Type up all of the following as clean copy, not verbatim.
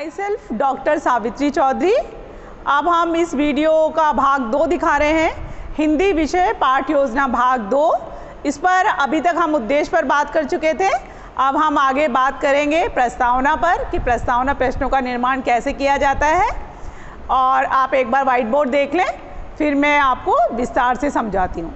My self doctor Savitri Chaudhary. अब हम इस वीडियो का भाग 2 दिखा रहे हैं, हिंदी विषय पाठ योजना भाग 2। इस पर अभी तक हम उद्देश्य पर बात कर चुके थे। अब हम आगे बात करेंगे प्रस्तावना पर कि प्रस्तावना प्रश्नों का निर्माण कैसे किया जाता है। और आप एक बार व्हाइट बोर्ड देख लें, फिर मैं आपको विस्तार से समझाती हूँ।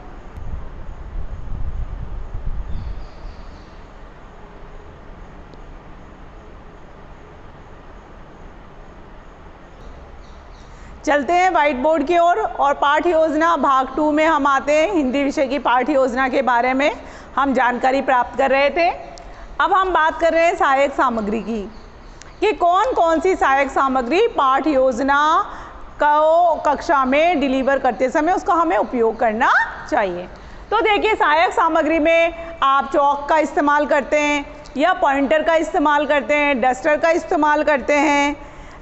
चलते हैं व्हाइट बोर्ड की ओर और पाठ योजना भाग 2 में हम आते हैं। हिंदी विषय की पाठ योजना के बारे में हम जानकारी प्राप्त कर रहे थे। अब हम बात कर रहे हैं सहायक सामग्री की कि कौन कौन सी सहायक सामग्री पाठ योजना को कक्षा में डिलीवर करते समय उसका हमें उपयोग करना चाहिए। तो देखिए, सहायक सामग्री में आप चौक का इस्तेमाल करते हैं या पॉइंटर का इस्तेमाल करते हैं, डस्टर का इस्तेमाल करते हैं।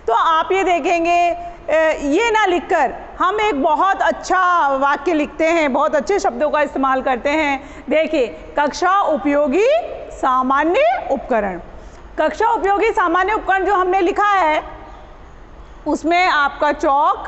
तो आप ये देखेंगे, ये ना लिखकर हम एक बहुत अच्छा वाक्य लिखते हैं, बहुत अच्छे शब्दों का इस्तेमाल करते हैं। देखिए, कक्षा उपयोगी सामान्य उपकरण। कक्षा उपयोगी सामान्य उपकरण जो हमने लिखा है उसमें आपका चौक,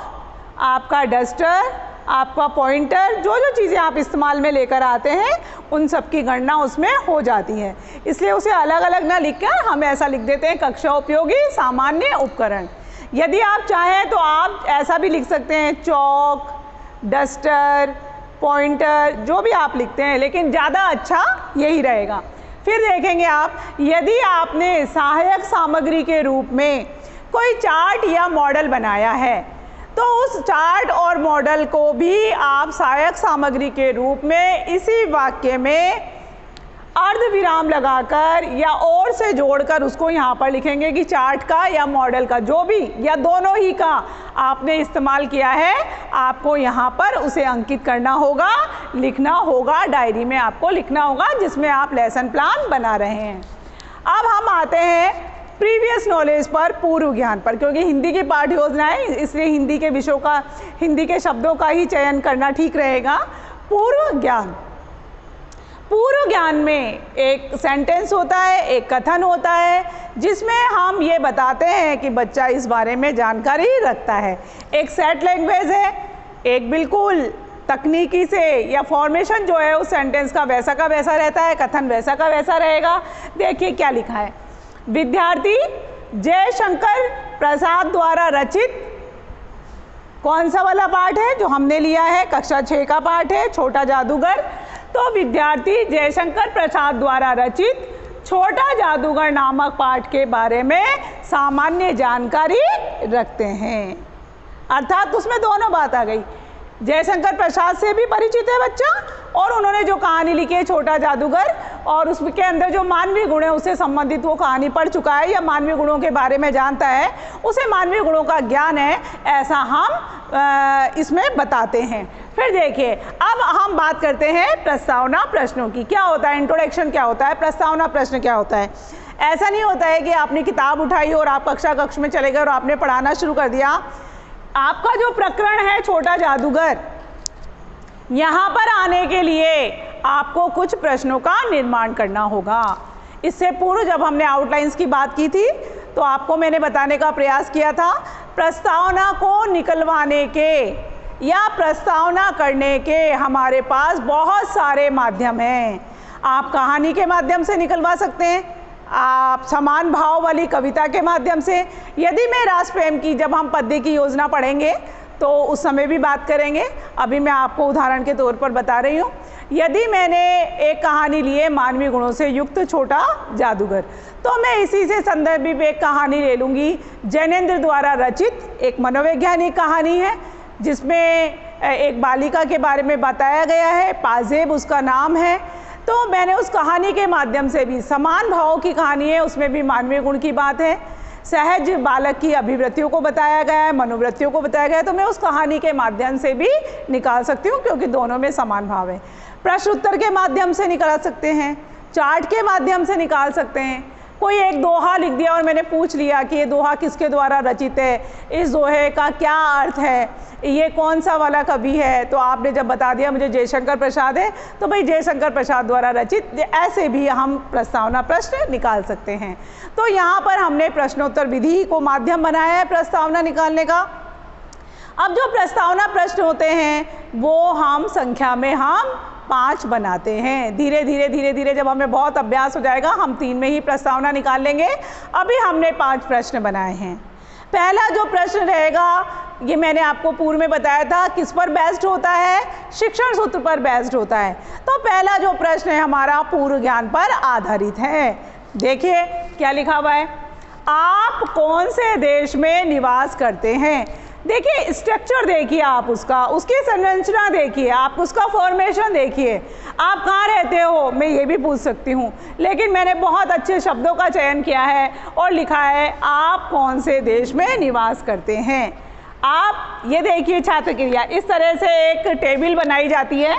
आपका डस्टर, आपका पॉइंटर, जो जो चीज़ें आप इस्तेमाल में लेकर आते हैं उन सब की गणना उसमें हो जाती है। इसलिए उसे अलग अलग ना लिखकर हम ऐसा लिख देते हैं, कक्षा उपयोगी सामान्य उपकरण। यदि आप चाहें तो आप ऐसा भी लिख सकते हैं, चौक, डस्टर, पॉइंटर, जो भी आप लिखते हैं, लेकिन ज़्यादा अच्छा यही रहेगा। फिर देखेंगे आप, यदि आपने सहायक सामग्री के रूप में कोई चार्ट या मॉडल बनाया है तो उस चार्ट और मॉडल को भी आप सहायक सामग्री के रूप में इसी वाक्य में अर्धविराम लगाकर या और से जोड़कर उसको यहाँ पर लिखेंगे कि चार्ट का या मॉडल का, जो भी या दोनों ही का आपने इस्तेमाल किया है, आपको यहाँ पर उसे अंकित करना होगा, लिखना होगा, डायरी में आपको लिखना होगा जिसमें आप लेसन प्लान बना रहे हैं। अब हम आते हैं प्रीवियस नॉलेज पर, पूर्व ज्ञान पर, क्योंकि हिंदी की पाठ योजना है इसलिए हिंदी के विषयों का, हिंदी के शब्दों का ही चयन करना ठीक रहेगा। पूर्व ज्ञान। पूर्व ज्ञान में एक सेंटेंस होता है, एक कथन होता है जिसमें हम ये बताते हैं कि बच्चा इस बारे में जानकारी रखता है। एक सेट लैंग्वेज है, एक बिल्कुल तकनीकी से या फॉर्मेशन जो है उस सेंटेंस का वैसा रहता है, कथन वैसा का वैसा रहेगा। देखिए क्या लिखा है, विद्यार्थी जयशंकर प्रसाद द्वारा रचित, कौन सा वाला पाठ है जो हमने लिया है, कक्षा 6 का पाठ है, छोटा जादूगर। तो विद्यार्थी जयशंकर प्रसाद द्वारा रचित छोटा जादूगर नामक पाठ के बारे में सामान्य जानकारी रखते हैं। अर्थात उसमें दोनों बात आ गई, जयशंकर प्रसाद से भी परिचित है बच्चा और उन्होंने जो कहानी लिखी है छोटा जादूगर, और उसके अंदर जो मानवीय गुण है उससे संबंधित वो कहानी पढ़ चुका है या मानवीय गुणों के बारे में जानता है, उसे मानवीय गुणों का ज्ञान है, ऐसा हम इसमें बताते हैं। फिर देखिए, अब हम बात करते हैं प्रस्तावना प्रश्नों की। क्या होता है इंट्रोडक्शन, क्या होता है प्रस्तावना प्रश्न, क्या होता है। ऐसा नहीं होता है कि आपने किताब उठाई और आप कक्ष में चले गए और आपने पढ़ाना शुरू कर दिया। आपका जो प्रकरण है छोटा जादूगर, यहाँ पर आने के लिए आपको कुछ प्रश्नों का निर्माण करना होगा। इससे पूर्व जब हमने आउटलाइंस की बात की थी तो आपको मैंने बताने का प्रयास किया था, प्रस्तावना को निकलवाने के या प्रस्तावना करने के हमारे पास बहुत सारे माध्यम हैं। आप कहानी के माध्यम से निकलवा सकते हैं, आप समान भाव वाली कविता के माध्यम से, यदि मैं रास प्रेम की, जब हम पद्य की योजना पढ़ेंगे तो उस समय भी बात करेंगे, अभी मैं आपको उदाहरण के तौर पर बता रही हूँ। यदि मैंने एक कहानी ली है मानवीय गुणों से युक्त छोटा जादूगर, तो मैं इसी से संदर्भित एक कहानी ले लूँगी, जैनेन्द्र द्वारा रचित एक मनोवैज्ञानिक कहानी है जिसमें एक बालिका के बारे में बताया गया है, पाजेब उसका नाम है। तो मैंने उस कहानी के माध्यम से भी, समान भाव की कहानी है, उसमें भी मानवीय गुण की बात है, सहज बालक की अभिवृत्तियों को बताया गया है, मनोवृत्तियों को बताया गया है, तो मैं उस कहानी के माध्यम से भी निकाल सकती हूँ क्योंकि दोनों में समान भाव है। प्रश्न उत्तर के माध्यम से निकाल सकते हैं, चार्ट के माध्यम से निकाल सकते हैं, कोई एक दोहा लिख दिया और मैंने पूछ लिया कि ये दोहा किसके द्वारा रचित है, इस दोहे का क्या अर्थ है, ये कौन सा वाला कवि है, तो आपने जब बता दिया मुझे जयशंकर प्रसाद है, तो भाई जयशंकर प्रसाद द्वारा रचित, ऐसे भी हम प्रस्तावना प्रश्न निकाल सकते हैं। तो यहाँ पर हमने प्रश्नोत्तर विधि को माध्यम बनाया है प्रस्तावना निकालने का। अब जो प्रस्तावना प्रश्न होते हैं वो हम संख्या में हम 5 बनाते हैं। धीरे धीरे जब हमें बहुत अभ्यास हो जाएगा हम 3 में ही प्रस्तावना निकाल लेंगे। अभी हमने 5 प्रश्न बनाए हैं। पहला जो प्रश्न रहेगा, ये मैंने आपको पूर्व में बताया था, किस पर बेस्ड होता है, शिक्षण सूत्र पर बेस्ड होता है। तो पहला जो प्रश्न है हमारा पूर्व ज्ञान पर आधारित है। देखिए क्या लिखा हुआ है, आप कौन से देश में निवास करते हैं। देखिए स्ट्रक्चर देखिए आप उसकी संरचना देखिए, आप उसका फॉर्मेशन देखिए, आप कहाँ रहते हो, मैं ये भी पूछ सकती हूँ, लेकिन मैंने बहुत अच्छे शब्दों का चयन किया है और लिखा है आप कौन से देश में निवास करते हैं। आप ये देखिए छात्र क्रिया, इस तरह से एक टेबल बनाई जाती है।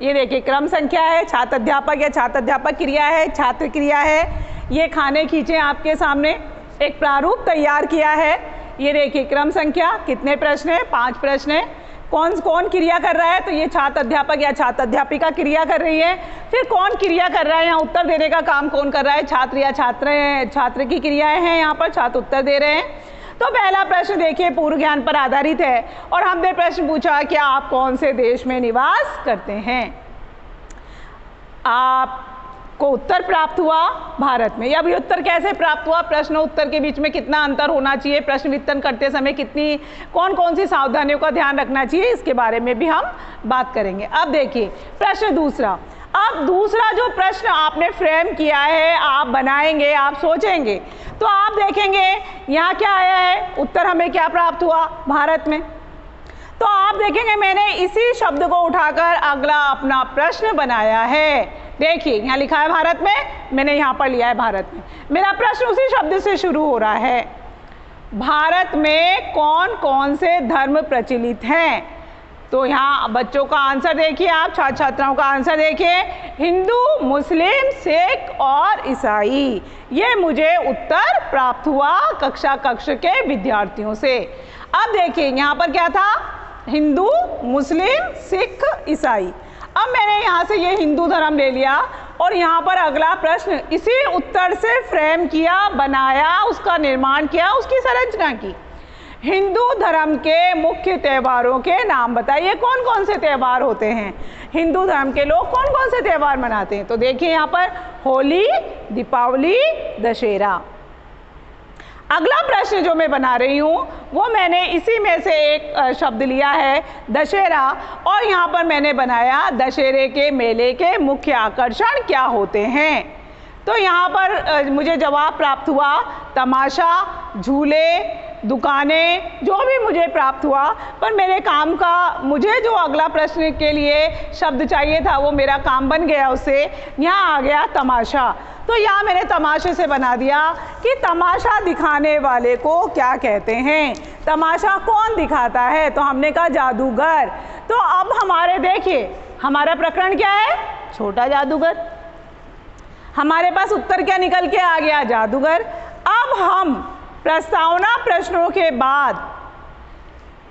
ये देखिए क्रम संख्या है, छात्र अध्यापक या छात्र अध्यापक क्रिया है, छात्र क्रिया है, ये खाने खींचे आपके सामने, एक प्रारूप तैयार किया है। ये देखिए क्रम संख्या, कितने प्रश्न है, 5 प्रश्न है। कौन कौन क्रिया कर रहा है, तो ये छात्र अध्यापक या छात्र अध्यापिका क्रिया कर रही है। फिर कौन क्रिया कर रहा है, यहाँ उत्तर देने का काम कौन कर रहा है, छात्र या छात्र की क्रियाएं हैं, यहाँ पर छात्र उत्तर दे रहे हैं। तो पहला प्रश्न देखिए पूर्व ज्ञान पर आधारित है और हमने प्रश्न पूछा कि आप कौन से देश में निवास करते हैं। आपको उत्तर प्राप्त हुआ भारत में। अब ये उत्तर कैसे प्राप्त हुआ, प्रश्न उत्तर के बीच में कितना अंतर होना चाहिए, प्रश्न वित्तन करते समय कितनी कौन कौन सी सावधानियों का ध्यान रखना चाहिए, इसके बारे में भी हम बात करेंगे। अब देखिए प्रश्न दूसरा। अब दूसरा जो प्रश्न आपने फ्रेम किया है, आप बनाएंगे, आप सोचेंगे, तो आप देखेंगे यहाँ क्या आया है, उत्तर हमें क्या प्राप्त हुआ भारत में। तो आप देखेंगे मैंने इसी शब्द को उठाकर अगला अपना प्रश्न बनाया है। देखिए यहाँ लिखा है भारत में, मैंने यहाँ पर लिया है भारत में। मेरा प्रश्न उसी शब्द से शुरू हो रहा है, भारत में कौन कौन से धर्म प्रचलित हैं। तो यहाँ बच्चों का आंसर देखिए, आप छात्र छात्राओं का आंसर देखिए, हिंदू, मुस्लिम, सिख और ईसाई। ये मुझे उत्तर प्राप्त हुआ कक्ष के विद्यार्थियों से। अब देखिए यहाँ पर क्या था, हिंदू, मुस्लिम, सिख, ईसाई। अब मैंने यहाँ से ये हिंदू धर्म ले लिया और यहाँ पर अगला प्रश्न इसी उत्तर से फ्रेम किया, बनाया, उसका निर्माण किया, उसकी संरचना की। हिंदू धर्म के मुख्य त्योहारों के नाम बताइए, कौन कौन से त्योहार होते हैं, हिंदू धर्म के लोग कौन कौन से त्योहार मनाते हैं। तो देखिए यहाँ पर होली, दीपावली, दशहरा। अगला प्रश्न जो मैं बना रही हूँ वो मैंने इसी में से एक शब्द लिया है, दशहरा, और यहाँ पर मैंने बनाया दशहरे के मेले के मुख्य आकर्षण क्या होते हैं। तो यहाँ पर मुझे जवाब प्राप्त हुआ तमाशा, झूले, दुकानें, जो भी मुझे प्राप्त हुआ। पर मेरे काम का, मुझे जो अगला प्रश्न के लिए शब्द चाहिए था वो मेरा काम बन गया, उससे यहाँ आ गया तमाशा। तो यहाँ मैंने तमाशे से बना दिया कि तमाशा दिखाने वाले को क्या कहते हैं, तमाशा कौन दिखाता है, तो हमने कहा जादूगर। तो अब हमारे देखिए हमारा प्रकरण क्या है, छोटा जादूगर। हमारे पास उत्तर क्या निकल के आ गया, जादूगर। अब हम प्रस्तावना प्रश्नों के बाद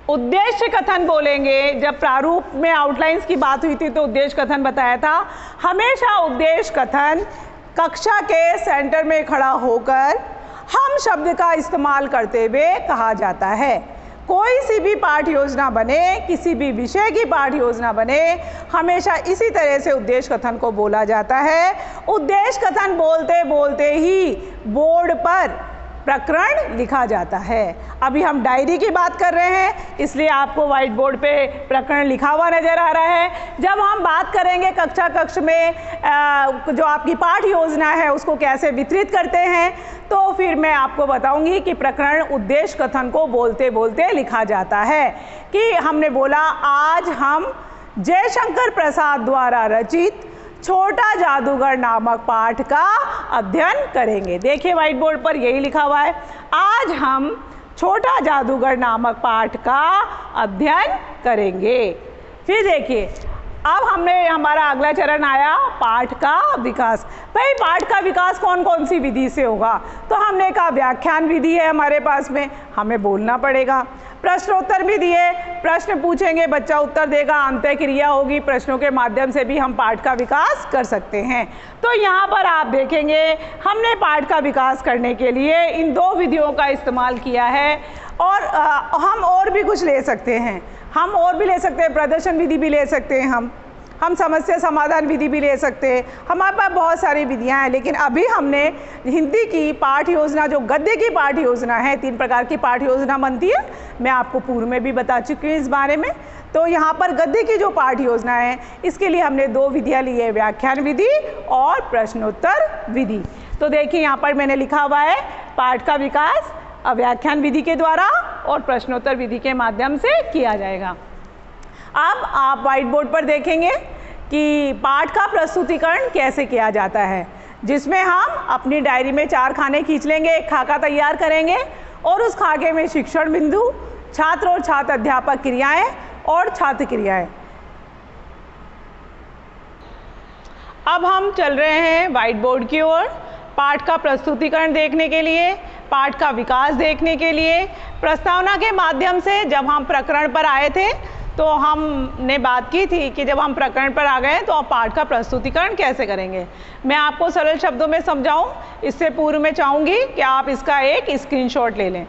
उद्देश्य कथन बोलेंगे। जब प्रारूप में आउटलाइंस की बात हुई थी तो उद्देश्य कथन बताया था। हमेशा उद्देश्य कथन कक्षा के सेंटर में खड़ा होकर हम शब्द का इस्तेमाल करते हुए कहा जाता है। कोई सी भी पाठ योजना बने, किसी भी विषय की पाठ योजना बने, हमेशा इसी तरह से उद्देश्य कथन को बोला जाता है। उद्देश्य कथन बोलते बोलते ही बोर्ड पर प्रकरण लिखा जाता है। अभी हम डायरी की बात कर रहे हैं इसलिए आपको व्हाइट बोर्ड पे प्रकरण लिखा हुआ नज़र आ रहा है। जब हम बात करेंगे कक्ष में जो आपकी पाठ योजना है उसको कैसे वितरित करते हैं, तो फिर मैं आपको बताऊंगी कि प्रकरण उद्देश्य कथन को बोलते बोलते लिखा जाता है। कि हमने बोला आज हम जयशंकर प्रसाद द्वारा रचित छोटा जादूगर नामक पाठ का अध्ययन करेंगे। देखिए व्हाइट बोर्ड पर यही लिखा हुआ है, आज हम छोटा जादूगर नामक पाठ का अध्ययन करेंगे। फिर देखिए अब हमारा अगला चरण आया पाठ का विकास। भाई पाठ का विकास कौन कौन सी विधि से होगा? तो हमने कहा व्याख्यान विधि है हमारे पास में, हमें बोलना पड़ेगा। प्रश्नोत्तर विधि है, प्रश्न पूछेंगे, बच्चा उत्तर देगा, अंतः क्रिया होगी, प्रश्नों के माध्यम से भी हम पाठ का विकास कर सकते हैं। तो यहाँ पर आप देखेंगे हमने पाठ का विकास करने के लिए इन दो विधियों का इस्तेमाल किया है। और हम और भी कुछ ले सकते हैं, हम और भी ले सकते हैं, प्रदर्शन विधि भी ले सकते हैं, हम समस्या समाधान विधि भी ले सकते हैं। हमारे पास बहुत सारी विधियां हैं, लेकिन अभी हमने हिंदी की पाठ योजना, जो गद्य की पाठ योजना है, 3 प्रकार की पाठ योजना बनती है, मैं आपको पूर्व में भी बता चुकी हूँ इस बारे में। तो यहाँ पर गद्य की जो पाठ योजना है, इसके लिए हमने 2 विधियाँ ली है, व्याख्यान विधि और प्रश्नोत्तर विधि। तो देखिए यहाँ पर मैंने लिखा हुआ है पाठ का विकास व्याख्यान विधि के द्वारा और प्रश्नोत्तर विधि के माध्यम से किया जाएगा। अब आप व्हाइट बोर्ड पर देखेंगे कि पाठ का प्रस्तुतिकरण कैसे किया जाता है, जिसमें हम अपनी डायरी में 4 खाने खींच लेंगे, एक खाका तैयार करेंगे और उस खाके में शिक्षण बिंदु, छात्र और छात्र अध्यापक क्रियाएं और छात्र क्रियाएं। अब हम चल रहे हैं व्हाइट बोर्ड की ओर पाठ का प्रस्तुतिकरण देखने के लिए, पाठ का विकास देखने के लिए। प्रस्तावना के माध्यम से जब हम प्रकरण पर आए थे तो हमने बात की थी कि जब हम प्रकरण पर आ गए तो आप पाठ का प्रस्तुतिकरण कैसे करेंगे। मैं आपको सरल शब्दों में समझाऊं, इससे पूर्व में चाहूँगी कि आप इसका एक स्क्रीनशॉट ले लें।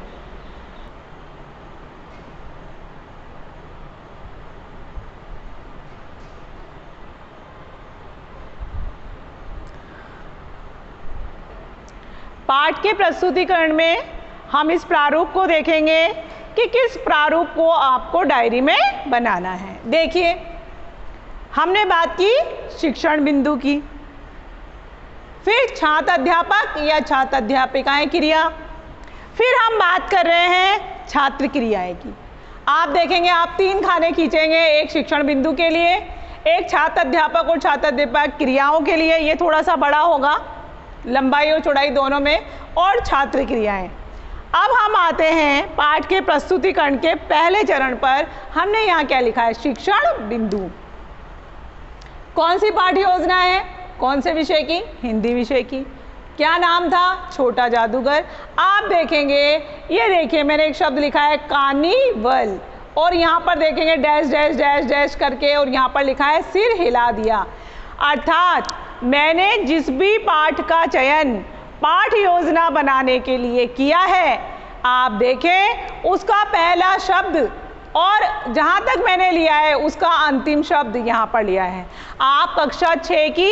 पाठ के प्रस्तुतिकरण में हम इस प्रारूप को देखेंगे कि किस प्रारूप को आपको डायरी में बनाना है। देखिए हमने बात की शिक्षण बिंदु की, फिर छात्र अध्यापक या छात्र अध्यापिकाएं क्रिया, फिर हम बात कर रहे हैं छात्र क्रियाएं की। आप देखेंगे आप 3 खाने खींचेंगे, एक शिक्षण बिंदु के लिए, एक छात्र अध्यापक और छात्र अध्यापक क्रियाओं के लिए, ये थोड़ा सा बड़ा होगा लंबाई और चौड़ाई दोनों में, और छात्र क्रियाएं। अब हम आते हैं पाठ के प्रस्तुतिकरण के पहले चरण पर। हमने यहाँ क्या लिखा है? शिक्षण बिंदु। कौन सी पाठ योजना है? कौन से विषय की? हिंदी विषय की। क्या नाम था? छोटा जादूगर। आप देखेंगे, ये देखिए मैंने एक शब्द लिखा है कार्निवल, और यहाँ पर देखेंगे डैश डैश डैश डैश करके, और यहाँ पर लिखा है सिर हिला दिया। अर्थात मैंने जिस भी पाठ का चयन पाठ योजना बनाने के लिए किया है, आप देखें उसका पहला शब्द और जहाँ तक मैंने लिया है उसका अंतिम शब्द यहाँ पर लिया है। आप कक्षा 6 की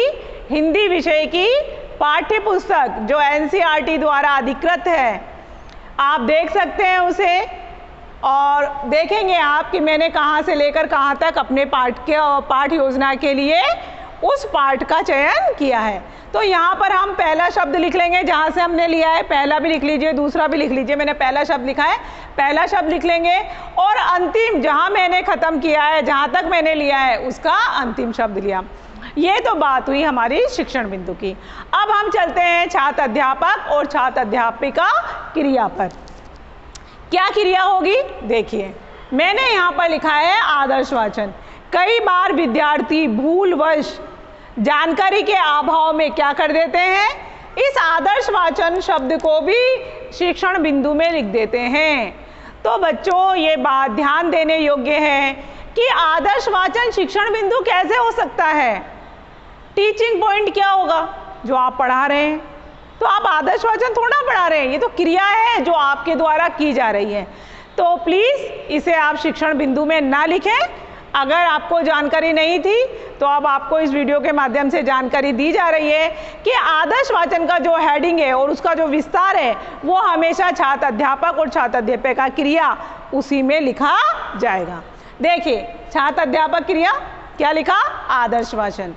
हिंदी विषय की पाठ्य पुस्तक जो NCERT द्वारा अधिकृत है, आप देख सकते हैं उसे, और देखेंगे आप कि मैंने कहाँ से लेकर कहाँ तक अपने पाठ योजना के लिए उस पाठ का चयन किया है। तो यहाँ पर हम पहला शब्द लिख लेंगे जहाँ से हमने लिया है, पहला भी लिख लीजिए, दूसरा भी लिख लीजिए। मैंने पहला शब्द लिखा है, पहला शब्द लिख लेंगे, और अंतिम जहाँ मैंने ख़त्म किया है, जहाँ तक मैंने लिया है उसका अंतिम शब्द लिया। ये तो बात हुई हमारी शिक्षण बिंदु की। अब हम चलते हैं छात्र अध्यापक और छात्र अध्यापिका क्रिया पर। क्या क्रिया होगी? देखिए मैंने यहाँ पर लिखा है आदर्श वाचन। कई बार विद्यार्थी भूलवश जानकारी के अभाव में क्या कर देते हैं, इस आदर्श वाचन शब्द को भी शिक्षण बिंदु में लिख देते हैं। तो बच्चों ये बात ध्यान देने योग्य है कि आदर्श वाचन शिक्षण बिंदु कैसे हो सकता है। टीचिंग पॉइंट क्या होगा? जो आप पढ़ा रहे हैं। तो आप आदर्श वाचन थोड़ा पढ़ा रहे हैं, ये तो क्रिया है जो आपके द्वारा की जा रही है। तो प्लीज़ इसे आप शिक्षण बिंदु में ना लिखें। अगर आपको जानकारी नहीं थी तो अब आपको इस वीडियो के माध्यम से जानकारी दी जा रही है कि आदर्श वाचन का जो हेडिंग है और उसका जो विस्तार है वो हमेशा छात्र अध्यापक और छात्र अध्यापिका क्रिया उसी में लिखा जाएगा। देखिए छात्र अध्यापक क्रिया क्या लिखा? आदर्श वाचन।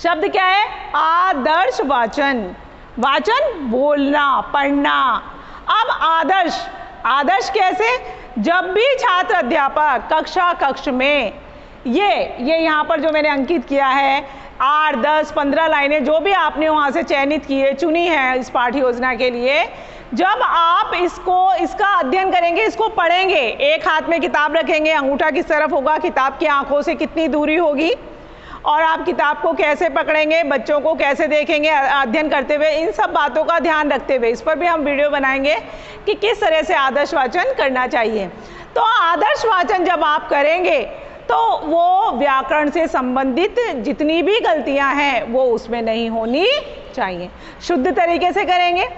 शब्द क्या है? आदर्श वाचन। वाचन बोलना, पढ़ना। अब आदर्श, आदर्श कैसे? जब भी छात्र अध्यापक कक्षा में ये यहाँ पर जो मैंने अंकित किया है 8, 10, 15 लाइनें जो भी आपने वहाँ से चयनित की है, चुनी है इस पाठ्य योजना के लिए, जब आप इसका अध्ययन करेंगे, इसको पढ़ेंगे, एक हाथ में किताब रखेंगे, अंगूठा किस तरफ होगा, किताब की आंखों से कितनी दूरी होगी, और आप किताब को कैसे पकड़ेंगे, बच्चों को कैसे देखेंगे अध्ययन करते हुए, इन सब बातों का ध्यान रखते हुए इस पर भी हम वीडियो बनाएंगे कि किस तरह से आदर्श वाचन करना चाहिए। तो आदर्श वाचन जब आप करेंगे तो वो व्याकरण से संबंधित जितनी भी गलतियां हैं वो उसमें नहीं होनी चाहिए। शुद्ध तरीके से करेंगे,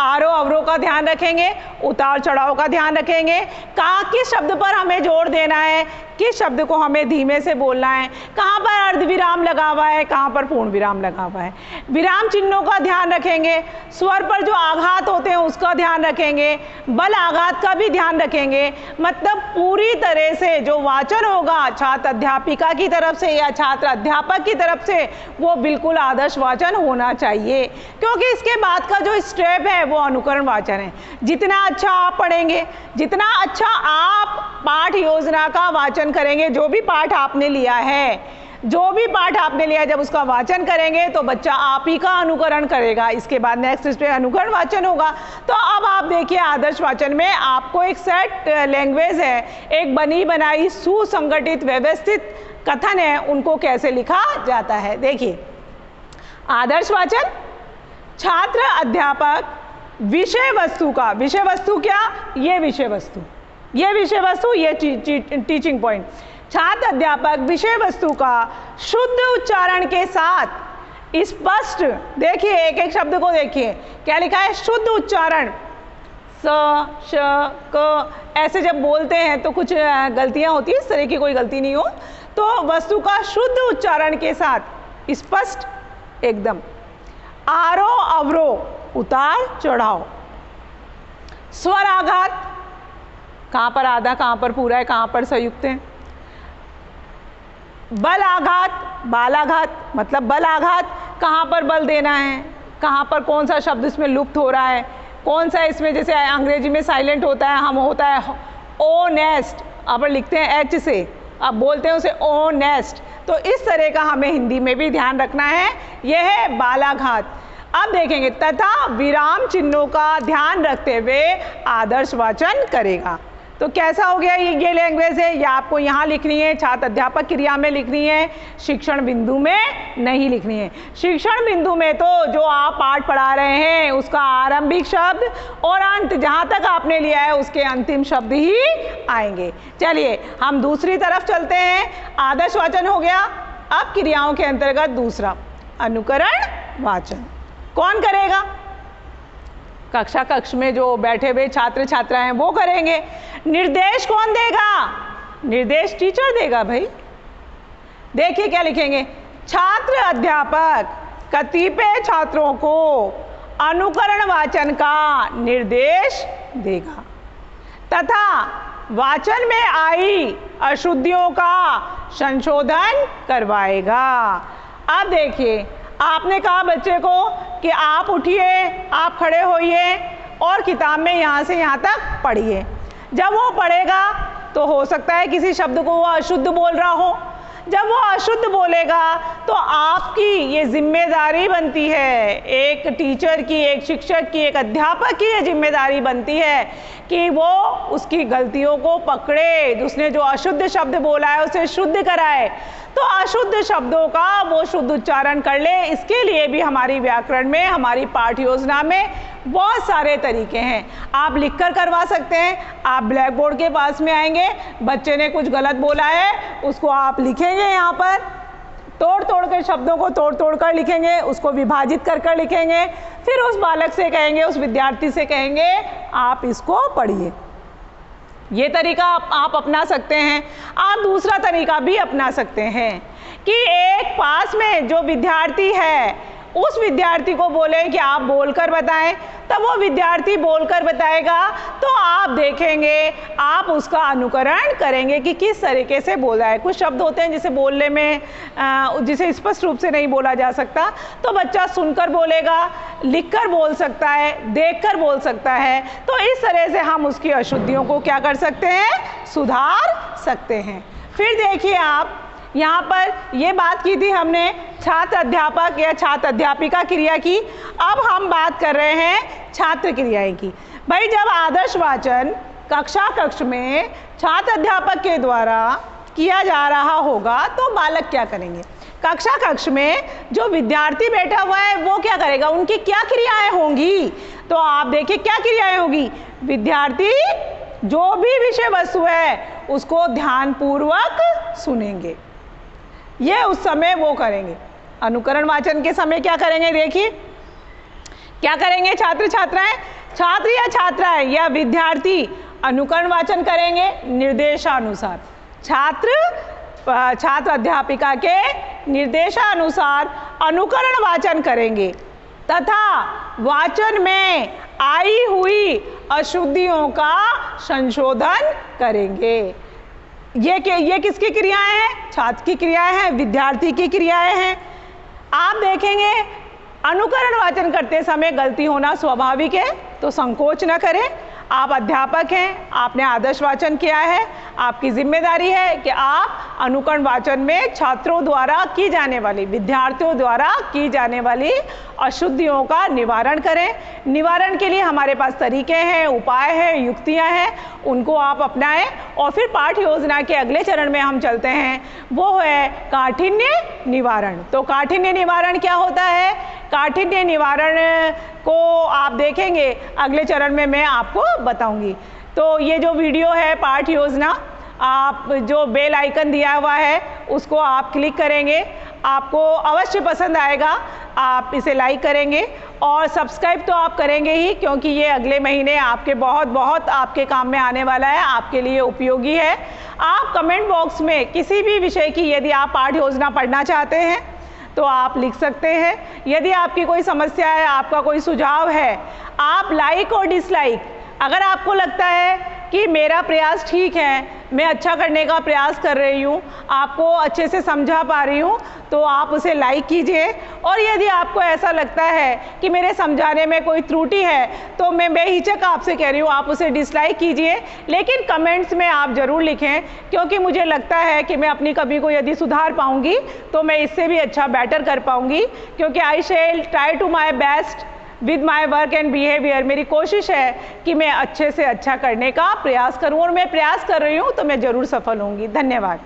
आरोह अवरोह का ध्यान रखेंगे, उतार चढ़ाव का ध्यान रखेंगे, कहाँ किस शब्द पर हमें जोर देना है, किस शब्द को हमें धीमे से बोलना है, कहाँ पर अर्धविराम लगा हुआ है, कहाँ पर पूर्ण विराम लगा हुआ है, विराम चिन्हों का ध्यान रखेंगे, स्वर पर जो आघात होते हैं उसका ध्यान रखेंगे, बल आघात का भी ध्यान रखेंगे। मतलब पूरी तरह से जो वाचन होगा छात्र अध्यापिका की तरफ से या छात्र अध्यापक की तरफ से वो बिल्कुल आदर्श वाचन होना चाहिए, क्योंकि इसके बाद का जो स्टेप है वो अनुकरण वाचन है। जितना अच्छा आप पढ़ेंगे, जितना अच्छा आप पाठ योजना का वाचन करेंगे, जो भी पाठ आपने लिया है, जब उसका वाचन करेंगे तो बच्चा आप ही का अनुकरण करेगा। इसके बाद नेक्स्ट इस पे अनुकरण वाचन होगा। तो अब आप देखिए आदर्श वाचन में आपको एक सेट लैंग्वेज है, एक बनी बनाई सुसंगठित व्यवस्थित कथन है, उनको कैसे लिखा जाता है। देखिए आदर्श वाचन छात्र अध्यापक विषय वस्तु का, विषय वस्तु क्या, ये विषय वस्तु, ये टीचिंग पॉइंट, छात्र अध्यापक विषय वस्तु का शुद्ध उच्चारण के साथ स्पष्ट, देखिए एक एक शब्द को देखिए क्या लिखा है, शुद्ध उच्चारण, स श क, ऐसे जब बोलते हैं तो कुछ गलतियां होती है, इस तरह की कोई गलती नहीं हो। तो वस्तु का शुद्ध उच्चारण के साथ स्पष्ट एकदम, आरोह अवरोह उतार चढ़ाव, स्वर आघात, कहाँ पर आधा कहाँ पर पूरा है, कहाँ पर संयुक्त है, बल आघात बालाघात, मतलब बल आघात कहाँ पर बल देना है, कहाँ पर कौन सा शब्द इसमें लुप्त हो रहा है, कौन सा इसमें, जैसे अंग्रेजी में साइलेंट होता है, हम होता है ओनेस्ट, आप लिखते हैं एच से, आप बोलते हैं उसे ओनेस्ट, तो इस तरह का हमें हिंदी में भी ध्यान रखना है। यह है बालाघात। अब देखेंगे तथा विराम चिन्हों का ध्यान रखते हुए आदर्श वाचन करेगा। तो कैसा हो गया, ये लैंग्वेज है, ये आपको यहाँ लिखनी है, छात्र अध्यापक क्रिया में लिखनी है, शिक्षण बिंदु में नहीं लिखनी है। शिक्षण बिंदु में तो जो आप पाठ पढ़ा रहे हैं उसका आरंभिक शब्द और अंत जहाँ तक आपने लिया है उसके अंतिम शब्द ही आएंगे। चलिए हम दूसरी तरफ चलते हैं। आदर्श वाचन हो गया। अब क्रियाओं के अंतर्गत दूसरा अनुकरण वाचन कौन करेगा, कक्ष में जो बैठे हुए छात्र छात्रा हैं वो करेंगे। निर्देश कौन देगा, निर्देश टीचर देगा भाई। देखिए क्या लिखेंगे, छात्र अध्यापक कतिपय छात्रों को अनुकरण वाचन का निर्देश देगा तथा वाचन में आई अशुद्धियों का संशोधन करवाएगा। अब देखिए आपने कहा बच्चे को कि आप उठिए, आप खड़े होइए और किताब में यहाँ से यहाँ तक पढ़िए। जब वो पढ़ेगा तो हो सकता है किसी शब्द को वो अशुद्ध बोल रहा हो। जब वो अशुद्ध बोलेगा तो आपकी ये जिम्मेदारी बनती है, एक टीचर की, एक शिक्षक की, एक अध्यापक की ये जिम्मेदारी बनती है कि वो उसकी गलतियों को पकड़े, उसने जो अशुद्ध शब्द बोला है उसे शुद्ध कराए। तो अशुद्ध शब्दों का वो शुद्ध उच्चारण कर ले। इसके लिए भी हमारी व्याकरण में, हमारी पाठ्य योजना में बहुत सारे तरीके हैं। आप लिखकर करवा सकते हैं। आप ब्लैक बोर्ड के पास में आएंगे, बच्चे ने कुछ गलत बोला है उसको आप लिखेंगे, यहाँ पर तोड़ तोड़ कर शब्दों को तोड़ तोड़ कर लिखेंगे, उसको विभाजित कर कर लिखेंगे, फिर उस बालक से कहेंगे, उस विद्यार्थी से कहेंगे आप इसको पढ़िए। ये तरीका आप अपना सकते हैं। आप दूसरा तरीका भी अपना सकते हैं कि एक पास में जो विद्यार्थी है उस विद्यार्थी को बोले कि आप बोलकर बताएं, तब वो विद्यार्थी बोलकर बताएगा तो आप देखेंगे, आप उसका अनुकरण करेंगे कि किस तरीके से बोला है। कुछ शब्द होते हैं जिसे बोलने में जिसे स्पष्ट रूप से नहीं बोला जा सकता, तो बच्चा सुनकर बोलेगा, लिखकर बोल सकता है, देखकर बोल सकता है। तो इस तरह से हम उसकी अशुद्धियों को क्या कर सकते हैं, सुधार सकते हैं। फिर देखिए आप यहाँ पर ये बात की थी हमने छात्र अध्यापक या छात्र अध्यापिका क्रिया की। अब हम बात कर रहे हैं छात्र क्रियाएं की। भाई जब आदर्श वाचन कक्ष में छात्र अध्यापक के द्वारा किया जा रहा होगा तो बालक क्या करेंगे? कक्ष में जो विद्यार्थी बैठा हुआ है वो क्या करेगा? उनकी क्या क्रियाएं होंगी? तो आप देखिए क्या क्रियाएं होगी। विद्यार्थी जो भी विषय वस्तु है उसको ध्यानपूर्वक सुनेंगे, ये उस समय वो करेंगे। अनुकरण वाचन के समय क्या करेंगे? देखिए क्या करेंगे छात्र छात्राएं, छात्र या छात्राएं या विद्यार्थी अनुकरण वाचन करेंगे निर्देशानुसार। छात्र अध्यापिका के निर्देशानुसार अनुकरण वाचन करेंगे तथा वाचन में आई हुई अशुद्धियों का संशोधन करेंगे। ये किसकी क्रियाएं हैं? छात्र की क्रियाएं हैं, विद्यार्थी की क्रियाएं हैं। आप देखेंगे अनुकरण वाचन करते समय गलती होना स्वाभाविक है, तो संकोच न करें। आप अध्यापक हैं, आपने आदर्श वाचन किया है, आपकी जिम्मेदारी है कि आप अनुकरण वाचन में छात्रों द्वारा की जाने वाली, विद्यार्थियों द्वारा की जाने वाली अशुद्धियों का निवारण करें। निवारण के लिए हमारे पास तरीके हैं, उपाय हैं, युक्तियां हैं, उनको आप अपनाएं। और फिर पाठ योजना के अगले चरण में हम चलते हैं, वो है काठिन्य निवारण। तो काठिन्य निवारण क्या होता है? काठिन्य निवारण को आप देखेंगे अगले चरण में मैं आपको बताऊंगी। तो ये जो वीडियो है पाठ योजना, आप जो बेल आइकन दिया हुआ है उसको आप क्लिक करेंगे, आपको अवश्य पसंद आएगा। आप इसे लाइक करेंगे और सब्सक्राइब तो आप करेंगे ही, क्योंकि ये अगले महीने आपके बहुत आपके काम में आने वाला है, आपके लिए उपयोगी है। आप कमेंट बॉक्स में किसी भी विषय की यदि आप पाठ योजना पढ़ना चाहते हैं तो आप लिख सकते हैं। यदि आपकी कोई समस्या है, आपका कोई सुझाव है, आप लाइक और डिसलाइक, अगर आपको लगता है कि मेरा प्रयास ठीक है, मैं अच्छा करने का प्रयास कर रही हूँ, आपको अच्छे से समझा पा रही हूँ, तो आप उसे लाइक कीजिए। और यदि आपको ऐसा लगता है कि मेरे समझाने में कोई त्रुटि है तो मैं बेहिचक आपसे कह रही हूँ आप उसे डिसलाइक कीजिए, लेकिन कमेंट्स में आप ज़रूर लिखें, क्योंकि मुझे लगता है कि मैं अपनी कमी को यदि सुधार पाऊँगी तो मैं इससे भी अच्छा बेटर कर पाऊँगी, क्योंकि I shall try to my best with my work and behaviour. मेरी कोशिश है कि मैं अच्छे से अच्छा करने का प्रयास करूं और मैं प्रयास कर रही हूं तो मैं ज़रूर सफल होंगी। धन्यवाद।